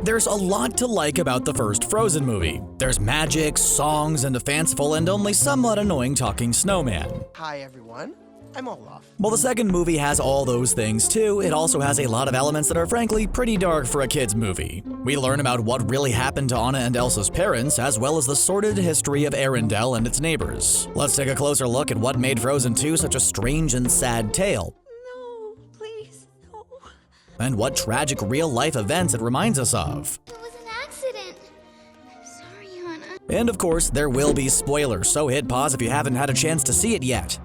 There's a lot to like about the first Frozen movie. There's magic, songs, and a fanciful and only somewhat annoying talking snowman. Hi everyone, I'm Olaf. While the second movie has all those things too, it also has a lot of elements that are frankly pretty dark for a kid's movie. We learn about what really happened to Anna and Elsa's parents, as well as the sordid history of Arendelle and its neighbors. Let's take a closer look at what made Frozen 2 such a strange and sad tale. No, please, no. And what tragic real-life events it reminds us of. It was an accident. I'm sorry, Anna. And of course, there will be spoilers, so hit pause if you haven't had a chance to see it yet.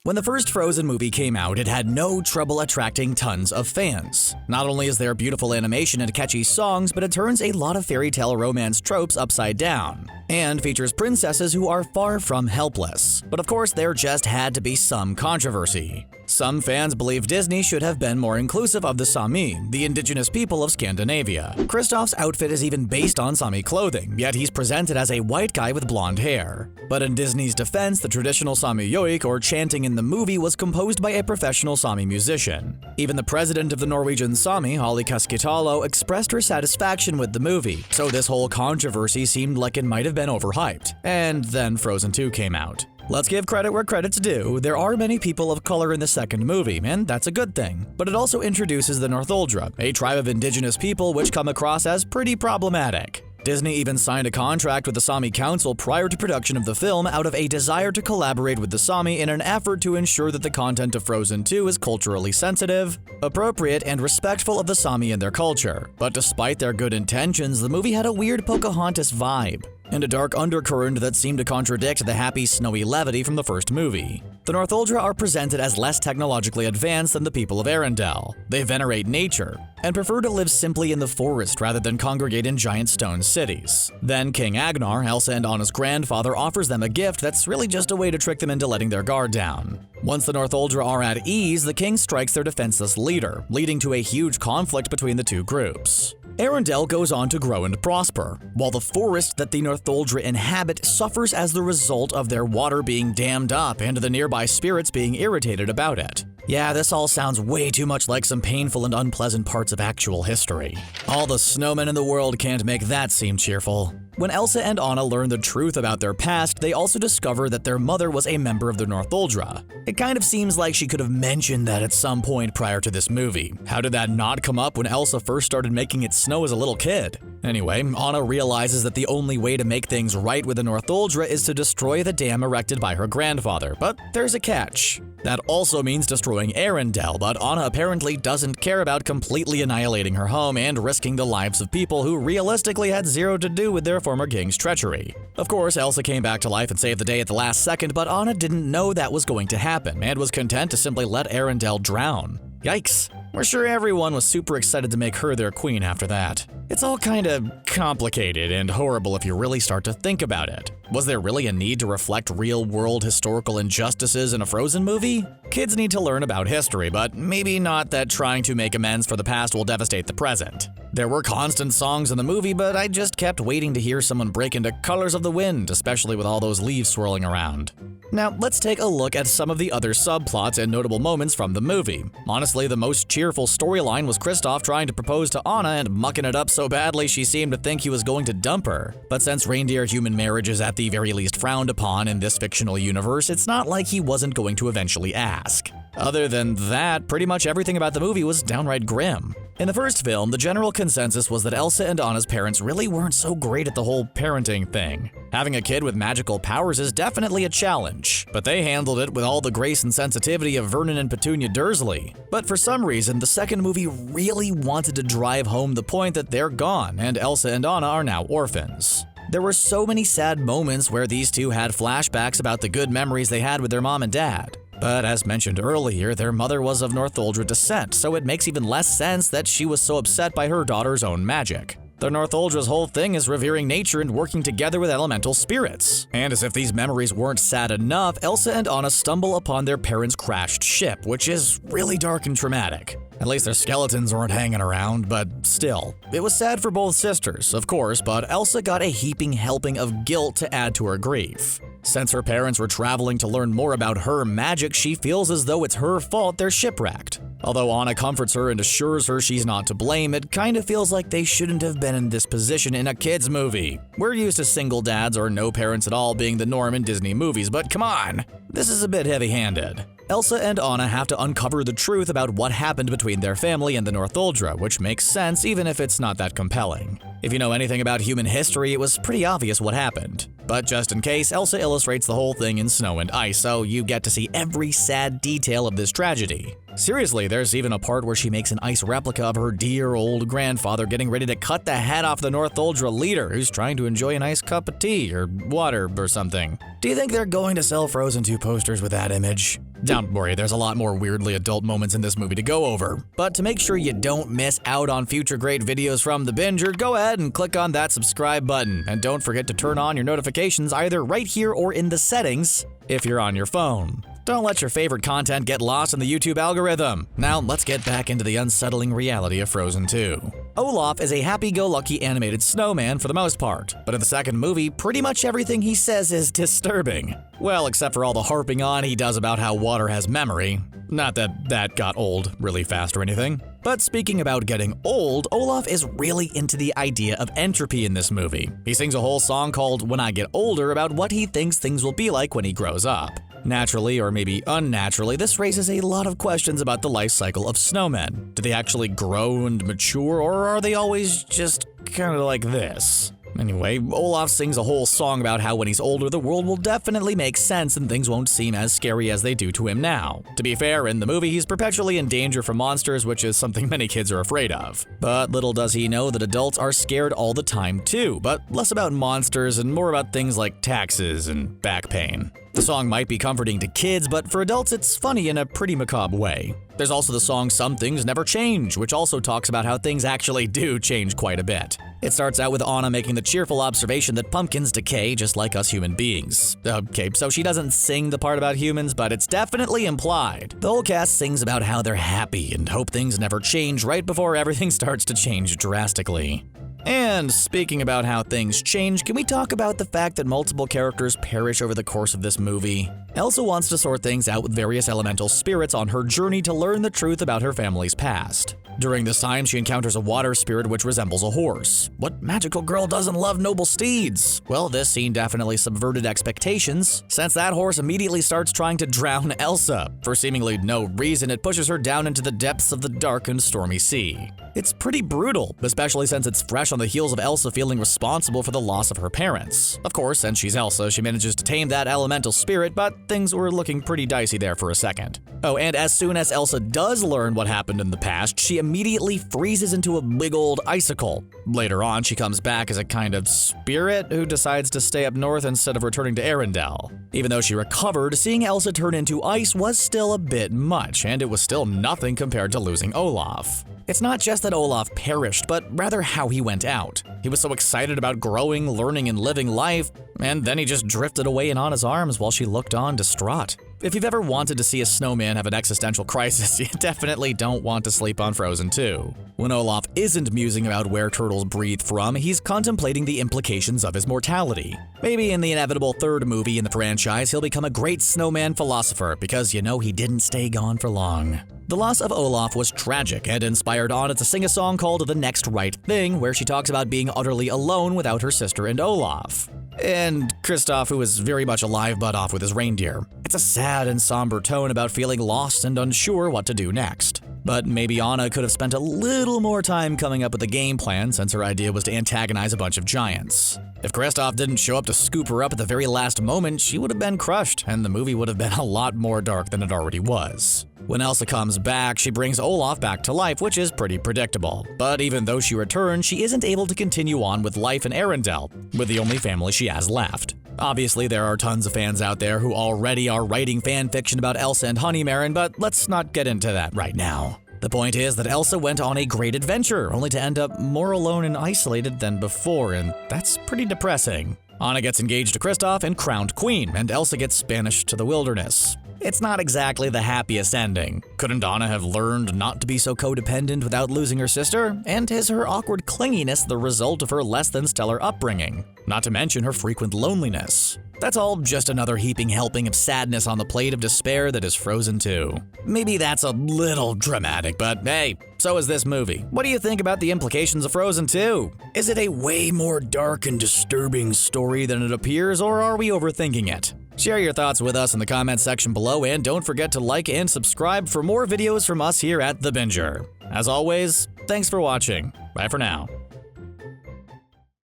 When the first Frozen movie came out, it had no trouble attracting tons of fans. Not only is there beautiful animation and catchy songs, but it turns a lot of fairy tale romance tropes upside down, and features princesses who are far from helpless. But of course, there just had to be some controversy. Some fans believe Disney should have been more inclusive of the Sami, the indigenous people of Scandinavia. Kristoff's outfit is even based on Sami clothing, yet he's presented as a white guy with blonde hair. But in Disney's defense, the traditional Sami yoik, or chanting in the movie, was composed by a professional Sami musician. Even the president of the Norwegian Sami, Holly Keskitalo, expressed her satisfaction with the movie, so this whole controversy seemed like it might have been overhyped. And then Frozen 2 came out. Let's give credit where credit's due. There are many people of color in the second movie, and that's a good thing. But it also introduces the Northuldra, a tribe of indigenous people which come across as pretty problematic. Disney even signed a contract with the Sami Council prior to production of the film out of a desire to collaborate with the Sami in an effort to ensure that the content of Frozen 2 is culturally sensitive, appropriate, and respectful of the Sami and their culture. But despite their good intentions, the movie had a weird Pocahontas vibe, and a dark undercurrent that seemed to contradict the happy, snowy levity from the first movie. The Northuldra are presented as less technologically advanced than the people of Arendelle. They venerate nature, and prefer to live simply in the forest rather than congregate in giant stone cities. Then King Agnar, Elsa and Anna's grandfather, offers them a gift that's really just a way to trick them into letting their guard down. Once the Northuldra are at ease, the king strikes their defenseless leader, leading to a huge conflict between the two groups. Arendelle goes on to grow and prosper, while the forest that the Northuldra inhabit suffers as the result of their water being dammed up and the nearby spirits being irritated about it. Yeah, this all sounds way too much like some painful and unpleasant parts of actual history. All the snowmen in the world can't make that seem cheerful. When Elsa and Anna learn the truth about their past, they also discover that their mother was a member of the Northuldra. It kind of seems like she could have mentioned that at some point prior to this movie. How did that not come up when Elsa first started making it snow as a little kid? Anyway, Anna realizes that the only way to make things right with the Northuldra is to destroy the dam erected by her grandfather, but there's a catch. That also means destroying Arendelle, but Anna apparently doesn't care about completely annihilating her home and risking the lives of people who realistically had zero to do with their former king's treachery. Of course, Elsa came back to life and saved the day at the last second, but Anna didn't know that was going to happen and was content to simply let Arendelle drown. Yikes. We're sure everyone was super excited to make her their queen after that. It's all kinda complicated and horrible if you really start to think about it. Was there really a need to reflect real-world historical injustices in a Frozen movie? Kids need to learn about history, but maybe not that trying to make amends for the past will devastate the present. There were constant songs in the movie, but I just kept waiting to hear someone break into Colors of the Wind, especially with all those leaves swirling around. Now, let's take a look at some of the other subplots and notable moments from the movie. Honestly, the most cheerful storyline was Kristoff trying to propose to Anna and mucking it up so badly she seemed to think he was going to dump her. But since reindeer-human marriage is at the very least frowned upon in this fictional universe, it's not like he wasn't going to eventually ask. Other than that, pretty much everything about the movie was downright grim. In the first film, the general consensus was that Elsa and Anna's parents really weren't so great at the whole parenting thing. Having a kid with magical powers is definitely a challenge, but they handled it with all the grace and sensitivity of Vernon and Petunia Dursley. But for some reason, the second movie really wanted to drive home the point that they're gone and Elsa and Anna are now orphans. There were so many sad moments where these two had flashbacks about the good memories they had with their mom and dad. But as mentioned earlier, their mother was of Northuldra descent, so it makes even less sense that she was so upset by her daughter's own magic. The Northuldra's whole thing is revering nature and working together with elemental spirits. And as if these memories weren't sad enough, Elsa and Anna stumble upon their parents' crashed ship, which is really dark and traumatic. At least their skeletons weren't hanging around, but still. It was sad for both sisters, of course, but Elsa got a heaping helping of guilt to add to her grief. Since her parents were traveling to learn more about her magic, she feels as though it's her fault they're shipwrecked. Although Anna comforts her and assures her she's not to blame, it kind of feels like they shouldn't have been in this position in a kids' movie. We're used to single dads or no parents at all being the norm in Disney movies, but come on, this is a bit heavy-handed. Elsa and Anna have to uncover the truth about what happened between their family and the Northuldra, which makes sense even if it's not that compelling. If you know anything about human history, it was pretty obvious what happened. But just in case, Elsa illustrates the whole thing in snow and ice, so you get to see every sad detail of this tragedy. Seriously, there's even a part where she makes an ice replica of her dear old grandfather getting ready to cut the head off the Northuldra leader who's trying to enjoy a nice cup of tea or water or something. Do you think they're going to sell Frozen 2 posters with that image? Don't worry, there's a lot more weirdly adult moments in this movie to go over. But to make sure you don't miss out on future great videos from The Binger, go ahead and click on that subscribe button. And don't forget to turn on your notifications either right here or in the settings if you're on your phone. Don't let your favorite content get lost in the YouTube algorithm. Now, let's get back into the unsettling reality of Frozen 2. Olaf is a happy-go-lucky animated snowman for the most part, but in the second movie, pretty much everything he says is disturbing. Well, except for all the harping on he does about how water has memory. Not that that got old really fast or anything. But speaking about getting old, Olaf is really into the idea of entropy in this movie. He sings a whole song called When I Get Older about what he thinks things will be like when he grows up. Naturally, or maybe unnaturally, this raises a lot of questions about the life cycle of snowmen. Do they actually grow and mature, or are they always just kind of like this? Anyway, Olaf sings a whole song about how when he's older, the world will definitely make sense and things won't seem as scary as they do to him now. To be fair, in the movie, he's perpetually in danger from monsters, which is something many kids are afraid of. But little does he know that adults are scared all the time too, but less about monsters and more about things like taxes and back pain. The song might be comforting to kids, but for adults it's funny in a pretty macabre way. There's also the song Some Things Never Change, which also talks about how things actually do change quite a bit. It starts out with Anna making the cheerful observation that pumpkins decay just like us human beings. Okay, so she doesn't sing the part about humans, but it's definitely implied. The whole cast sings about how they're happy and hope things never change right before everything starts to change drastically. And speaking about how things change, can we talk about the fact that multiple characters perish over the course of this movie? Elsa wants to sort things out with various elemental spirits on her journey to learn the truth about her family's past. During this time, she encounters a water spirit which resembles a horse. What magical girl doesn't love noble steeds? Well, this scene definitely subverted expectations, since that horse immediately starts trying to drown Elsa. For seemingly no reason, it pushes her down into the depths of the dark and stormy sea. It's pretty brutal, especially since it's fresh on the heels of Elsa feeling responsible for the loss of her parents. Of course, since she's Elsa, she manages to tame that elemental spirit, but things were looking pretty dicey there for a second. Oh, and as soon as Elsa does learn what happened in the past, she immediately freezes into a big old icicle. Later on, she comes back as a kind of spirit who decides to stay up north instead of returning to Arendelle. Even though she recovered, seeing Elsa turn into ice was still a bit much, and it was still nothing compared to losing Olaf. It's not just that Olaf perished, but rather how he went out. He was so excited about growing, learning, and living life, and then he just drifted away in Anna's arms while she looked on distraught. If you've ever wanted to see a snowman have an existential crisis, you definitely don't want to sleep on Frozen 2. When Olaf isn't musing about where turtles breathe from, he's contemplating the implications of his mortality. Maybe in the inevitable third movie in the franchise, he'll become a great snowman philosopher, because you know he didn't stay gone for long. The loss of Olaf was tragic and inspired Anna to sing a song called The Next Right Thing, where she talks about being utterly alone without her sister and Olaf. And Kristoff, who is very much alive but off with his reindeer. It's a sad and somber tone about feeling lost and unsure what to do next. But maybe Anna could have spent a little more time coming up with a game plan, since her idea was to antagonize a bunch of giants. If Kristoff didn't show up to scoop her up at the very last moment, she would have been crushed, and the movie would have been a lot more dark than it already was. When Elsa comes back, she brings Olaf back to life, which is pretty predictable. But even though she returns, she isn't able to continue on with life in Arendelle, with the only family she has left. Obviously, there are tons of fans out there who already are writing fan fiction about Elsa and Honeymaren, but let's not get into that right now. The point is that Elsa went on a great adventure, only to end up more alone and isolated than before, and that's pretty depressing. Anna gets engaged to Kristoff and crowned queen, and Elsa gets banished to the wilderness. It's not exactly the happiest ending. Couldn't Anna have learned not to be so codependent without losing her sister? And is her awkward clinginess the result of her less than stellar upbringing? Not to mention her frequent loneliness. That's all just another heaping helping of sadness on the plate of despair that is Frozen 2. Maybe that's a little dramatic, but hey, so is this movie. What do you think about the implications of Frozen 2? Is it a way more dark and disturbing story than it appears, or are we overthinking it? Share your thoughts with us in the comments section below, and don't forget to like and subscribe for more videos from us here at The Binger. As always, thanks for watching. Bye for now.